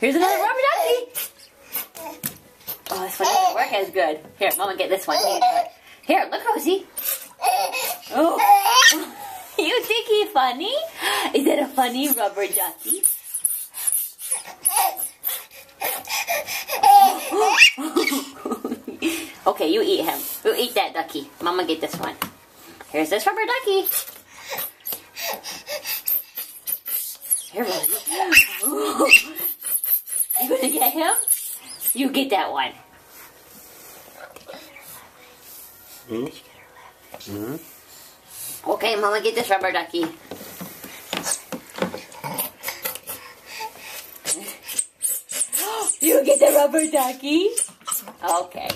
Here's another rubber ducky. Oh, this one doesn't work as good. Here, Mama, get this one. Here, look, Rosie. Oh, you think he's funny? Is it a funny rubber ducky? Okay, you eat him. You eat that ducky. Mama, get this one. Here's this rubber ducky. Here, Rosie. You gonna get him? You get that one. Okay, Mama, get this rubber ducky. You get the rubber ducky? Okay.